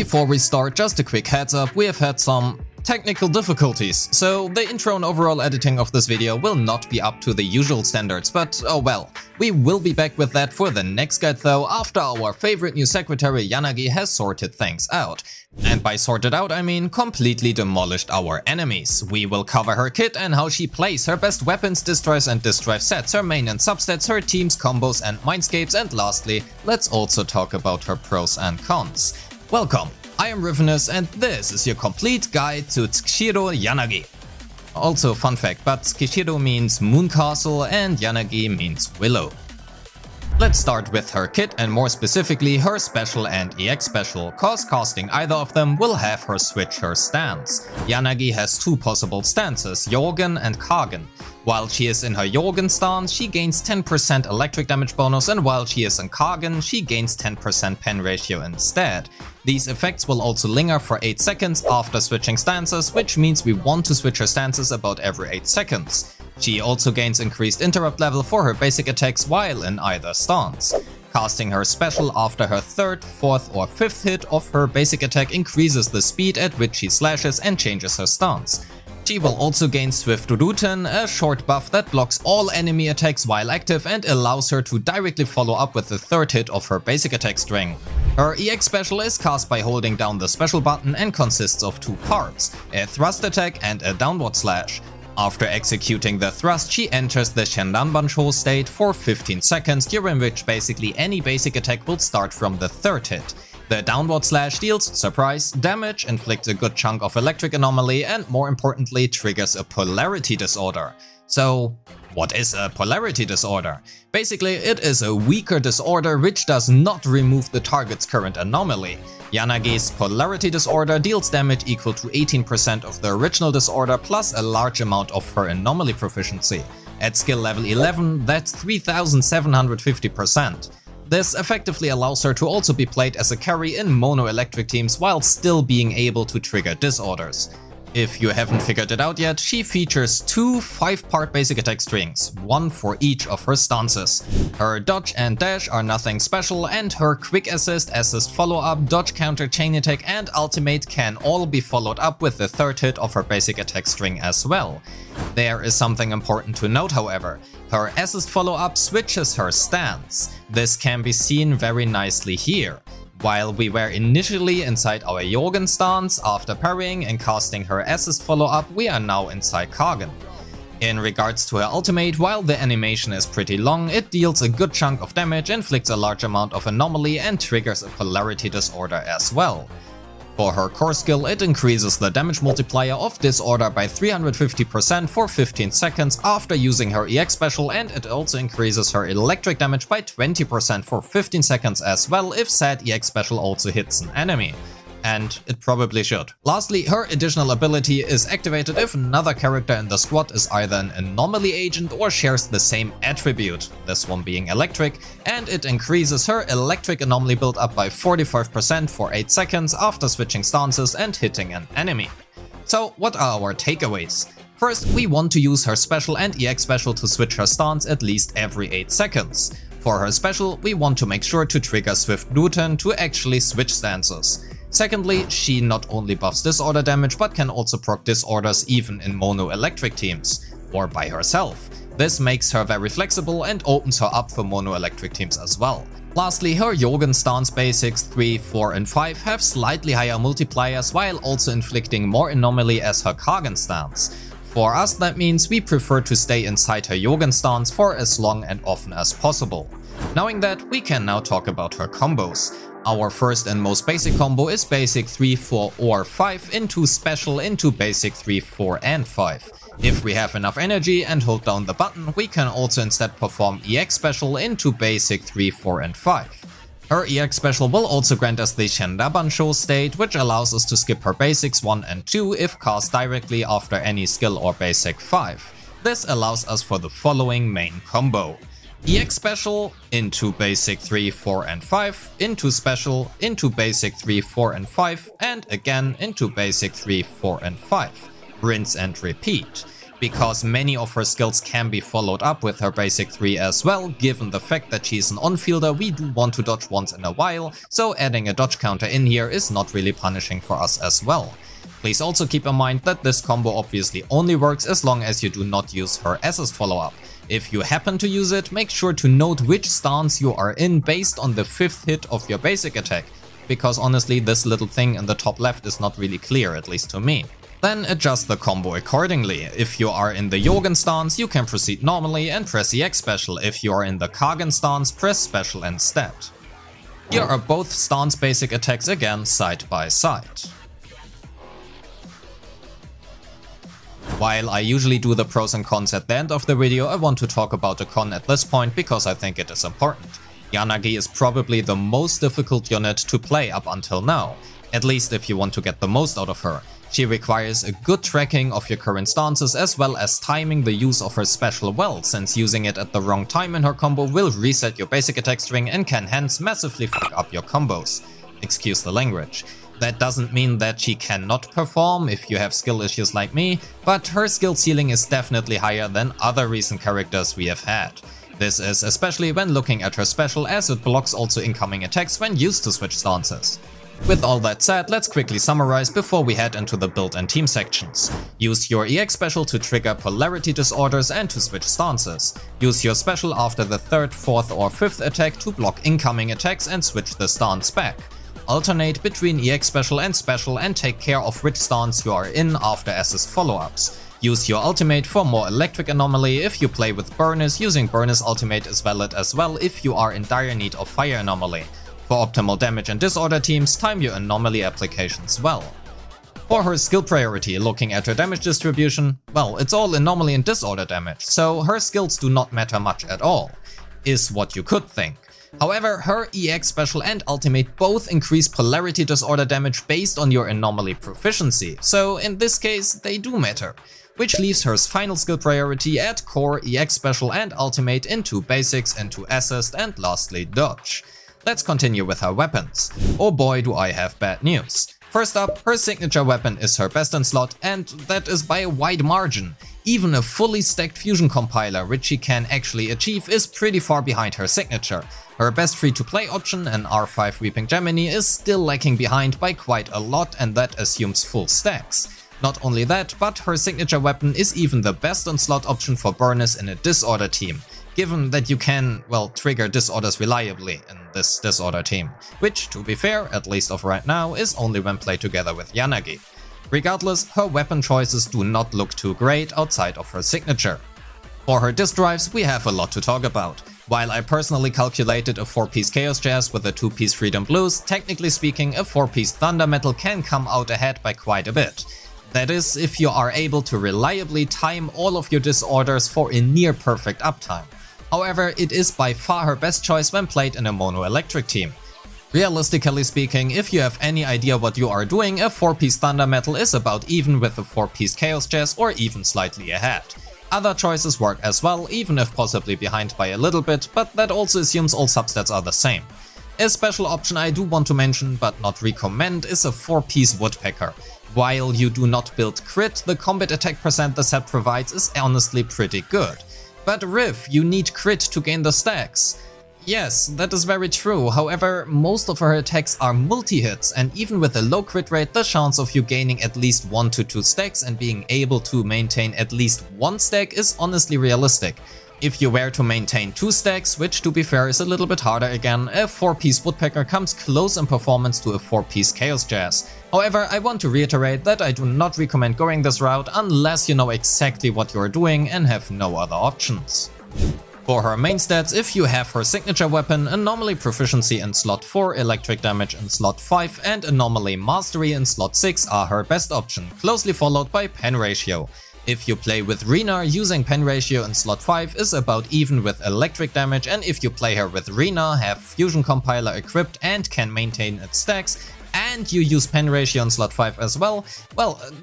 Before we start, just a quick heads up, we have had some technical difficulties, so the intro and overall editing of this video will not be up to the usual standards, but oh well. We will be back with that for the next guide though, after our favorite new secretary Yanagi has sorted things out. And by sorted out I mean completely demolished our enemies. We will cover her kit and how she plays, her best weapons, destroys and disdrive sets, her main and substats, her teams, combos and Mindscapes, and lastly, let's also talk about her pros and cons. Welcome! I am Rivenous and this is your complete guide to Tsukishiro Yanagi. Also fun fact, but Tsukishiro means Moon Castle and Yanagi means Willow. Let's start with her kit and more specifically her special and EX special, cause casting either of them will have her switch her stance. Yanagi has two possible stances, Jorgen and Kagen. While she is in her Jorgen stance, she gains 10% electric damage bonus, and while she is in Kagen, she gains 10% pen ratio instead. These effects will also linger for 8 seconds after switching stances, which means we want to switch her stances about every 8 seconds. She also gains increased interrupt level for her basic attacks while in either stance. Casting her special after her 3rd, 4th or 5th hit of her basic attack increases the speed at which she slashes and changes her stance. She will also gain Swift Routen, a short buff that blocks all enemy attacks while active and allows her to directly follow up with the 3rd hit of her basic attack string. Her EX special is cast by holding down the special button and consists of 2 parts, a thrust attack and a downward slash. After executing the thrust, she enters the Shendanbansho state for 15 seconds, during which basically any basic attack will start from the 3rd hit. The downward slash deals, surprise, damage, inflicts a good chunk of electric anomaly and more importantly triggers a polarity disorder. So what is a polarity disorder? Basically it is a weaker disorder which does not remove the target's current anomaly. Yanagi's polarity disorder deals damage equal to 18% of the original disorder plus a large amount of her anomaly proficiency. At skill level 11 that's 3750%. This effectively allows her to also be played as a carry in mono-electric teams while still being able to trigger disorders. If you haven't figured it out yet, she features 2 5-part basic attack strings, one for each of her stances. Her dodge and dash are nothing special, and her quick assist, assist follow-up, dodge counter, chain attack and ultimate can all be followed up with the 3rd hit of her basic attack string as well. There is something important to note however. Her assist follow-up switches her stance. This can be seen very nicely here. While we were initially inside our Jorgen stance, after parrying and casting her assist follow-up, we are now inside Kagen. In regards to her ultimate, while the animation is pretty long, it deals a good chunk of damage, inflicts a large amount of anomaly and triggers a polarity disorder as well. For her core skill, it increases the damage multiplier of disorder by 350% for 15 seconds after using her EX special, and it also increases her electric damage by 20% for 15 seconds as well if said EX special also hits an enemy. And it probably should. Lastly, her additional ability is activated if another character in the squad is either an anomaly agent or shares the same attribute, this one being electric, and it increases her electric anomaly build up by 45% for 8 seconds after switching stances and hitting an enemy. So what are our takeaways? First, we want to use her special and EX special to switch her stance at least every 8 seconds. For her special, we want to make sure to trigger Swift Routen to actually switch stances. Secondly, she not only buffs disorder damage but can also proc disorders even in mono-electric teams, or by herself. This makes her very flexible and opens her up for mono-electric teams as well. Lastly, her Jorgen stance basics 3, 4 and 5 have slightly higher multipliers while also inflicting more anomaly as her Kagen stance. For us that means we prefer to stay inside her Jorgen stance for as long and often as possible. Knowing that, we can now talk about her combos. Our first and most basic combo is basic 3, 4 or 5 into special into basic 3, 4 and 5. If we have enough energy and hold down the button, we can also instead perform EX special into basic 3, 4 and 5. Her EX special will also grant us the Shendanbansho state, which allows us to skip her basics 1 and 2 if cast directly after any skill or basic 5. This allows us for the following main combo. EX special into basic 3, 4 and 5, into special, into basic 3, 4 and 5, and again into basic 3, 4 and 5. Rinse and repeat. because many of her skills can be followed up with her basic 3 as well. Given the fact that she's an on-fielder, we do want to dodge once in a while, so adding a dodge counter in here is not really punishing for us as well. Please also keep in mind that this combo obviously only works as long as you do not use her assist follow-up. If you happen to use it, make sure to note which stance you are in based on the 5th hit of your basic attack, because honestly this little thing in the top left is not really clear, at least to me. Then adjust the combo accordingly. If you are in the Yogan stance, you can proceed normally and press EX special. If you are in the Kagen stance, press special instead. Here are both stance basic attacks again side by side. While I usually do the pros and cons at the end of the video, I want to talk about a con at this point because I think it is important. Yanagi is probably the most difficult unit to play up until now, at least if you want to get the most out of her. She requires a good tracking of your current stances as well as timing the use of her special well, since using it at the wrong time in her combo will reset your basic attack string and can hence massively fuck up your combos. Excuse the language. That doesn't mean that she cannot perform if you have skill issues like me, but her skill ceiling is definitely higher than other recent characters we have had. This is especially when looking at her special, as it blocks also incoming attacks when used to switch stances. With all that said, let's quickly summarize before we head into the build and team sections. Use your EX special to trigger polarity disorders and to switch stances. Use your special after the 3rd, 4th or 5th attack to block incoming attacks and switch the stance back. Alternate between EX special and take care of which stance you are in after assist follow-ups. Use your ultimate for more electric anomaly. If you play with burners, using burners ultimate is valid as well if you are in dire need of fire anomaly. For optimal damage and disorder teams, time your anomaly applications well. For her skill priority, looking at her damage distribution, well, it's all anomaly and disorder damage, so her skills do not matter much at all, is what you could think. However, her EX special and ultimate both increase polarity disorder damage based on your anomaly proficiency, so in this case they do matter. Which leaves her final skill priority at core, EX special and ultimate into basics, into assist and lastly dodge. Let's continue with her weapons. Oh boy do I have bad news. First up, her signature weapon is her best in slot, and that is by a wide margin. Even a fully stacked fusion compiler, which she can actually achieve, is pretty far behind her signature. Her best free-to-play option, an R5 Weeping Gemini, is still lagging behind by quite a lot, and that assumes full stacks. Not only that, but her signature weapon is even the best in slot option for burners in a disorder team, given that you can, well, trigger disorders reliably in this disorder team, which, to be fair, at least of right now, is only when played together with Yanagi. Regardless, her weapon choices do not look too great outside of her signature. For her disc drives, we have a lot to talk about. While I personally calculated a 4-piece Chaos Jazz with a 2-piece Freedom Blues, technically speaking, a 4-piece Thunder Metal can come out ahead by quite a bit. That is, if you are able to reliably time all of your disorders for a near perfect uptime. However, it is by far her best choice when played in a mono-electric team. Realistically speaking, if you have any idea what you are doing, a 4-piece Thunder Metal is about even with a 4-piece Chaos Jazz or even slightly ahead. Other choices work as well, even if possibly behind by a little bit, but that also assumes all substats are the same. A special option I do want to mention, but not recommend, is a 4-piece Woodpecker. While you do not build crit, the combat attack percent the set provides is honestly pretty good. But Riv, you need crit to gain the stacks. Yes, that is very true, however, most of her attacks are multi-hits, and even with a low crit rate, the chance of you gaining at least 1 to 2 stacks and being able to maintain at least 1 stack is honestly realistic. If you were to maintain 2 stacks, which to be fair is a little bit harder again, a 4-piece Woodpecker comes close in performance to a 4-piece Chaos Jazz. However, I want to reiterate that I do not recommend going this route unless you know exactly what you are doing and have no other options. For her main stats, if you have her signature weapon, Anomaly Proficiency in slot 4, Electric Damage in slot 5 and Anomaly Mastery in slot 6 are her best option, closely followed by Pen Ratio. If you play with Rena, using Pen Ratio in slot 5 is about even with Electric Damage, and if you play her with Rena, have Fusion Compiler equipped and can maintain its stacks, and you use Pen Ratio in slot 5 as well,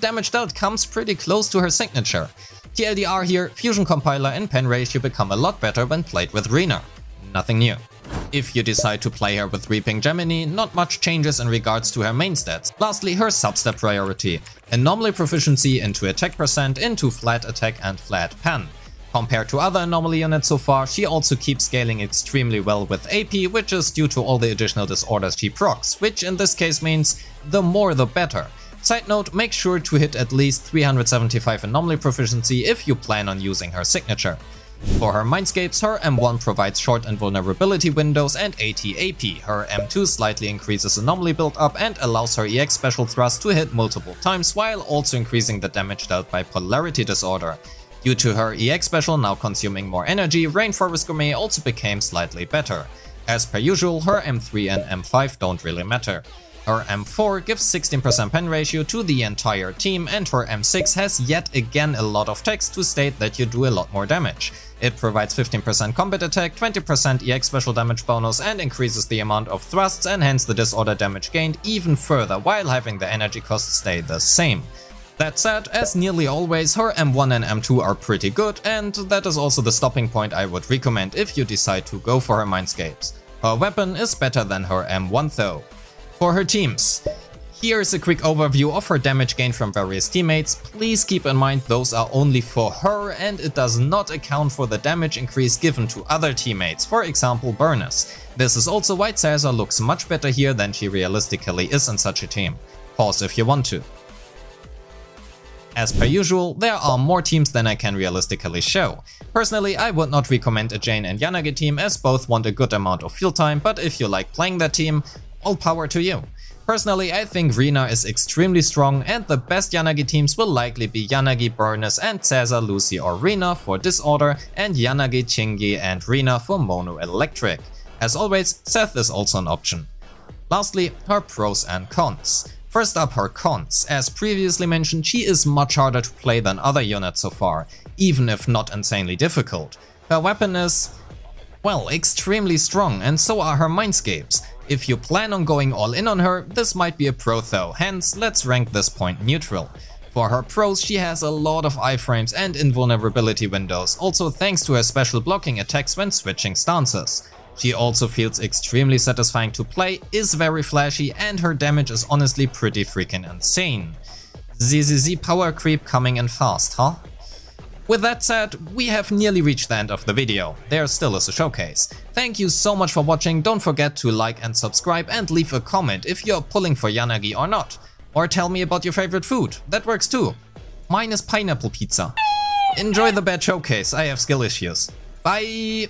damage dealt comes pretty close to her signature. TLDR here, Fusion Compiler and Pen Ratio become a lot better when played with Rena. Nothing new. If you decide to play her with Reaping Gemini, not much changes in regards to her main stats. Lastly, her Substat Priority, Anomaly Proficiency into Attack Percent into Flat Attack and Flat Pen. Compared to other Anomaly units so far, she also keeps scaling extremely well with AP, which is due to all the additional disorders she procs, which in this case means the more the better. Side note, make sure to hit at least 375 Anomaly Proficiency if you plan on using her signature. For her Mindscapes, her M1 provides short invulnerability windows and 80 AP, her M2 slightly increases anomaly build-up and allows her EX special thrust to hit multiple times while also increasing the damage dealt by polarity disorder. Due to her EX special now consuming more energy, Rainforest Gourmet also became slightly better. As per usual, her M3 and M5 don't really matter. Her M4 gives 16% pen ratio to the entire team, and her M6 has yet again a lot of text to state that you do a lot more damage. It provides 15% combat attack, 20% EX special damage bonus and increases the amount of thrusts and hence the disorder damage gained even further while having the energy cost stay the same. That said, as nearly always, her M1 and M2 are pretty good, and that is also the stopping point I would recommend if you decide to go for her Mindscapes. Her weapon is better than her M1 though. For her teams, here's a quick overview of her damage gain from various teammates. Please keep in mind those are only for her and it does not account for the damage increase given to other teammates, for example burners. This is also why Caesar looks much better here than she realistically is in such a team. Pause if you want to. As per usual, there are more teams than I can realistically show. Personally, I would not recommend a Jane and Yanagi team as both want a good amount of field time, but if you like playing that team, all power to you. Personally, I think Rina is extremely strong and the best Yanagi teams will likely be Yanagi, Burnus and Caesar, Lucy or Rina for Disorder and Yanagi, Chingy and Rina for Mono Electric. As always, Seth is also an option. Lastly, her pros and cons. First up, her cons. As previously mentioned, she is much harder to play than other units so far, even if not insanely difficult. Her weapon is, well, extremely strong, and so are her Mindscapes. If you plan on going all in on her, this might be a pro though, hence let's rank this point neutral. For her pros, she has a lot of iframes and invulnerability windows, also thanks to her special blocking attacks when switching stances. She also feels extremely satisfying to play, is very flashy, and her damage is honestly pretty freaking insane. ZZZ power creep coming in fast, huh? With that said, we have nearly reached the end of the video. There still is a showcase. Thank you so much for watching, don't forget to like and subscribe and leave a comment if you're pulling for Yanagi or not. Or tell me about your favorite food, that works too. Mine is pineapple pizza. Enjoy the bad showcase, I have skill issues. Bye!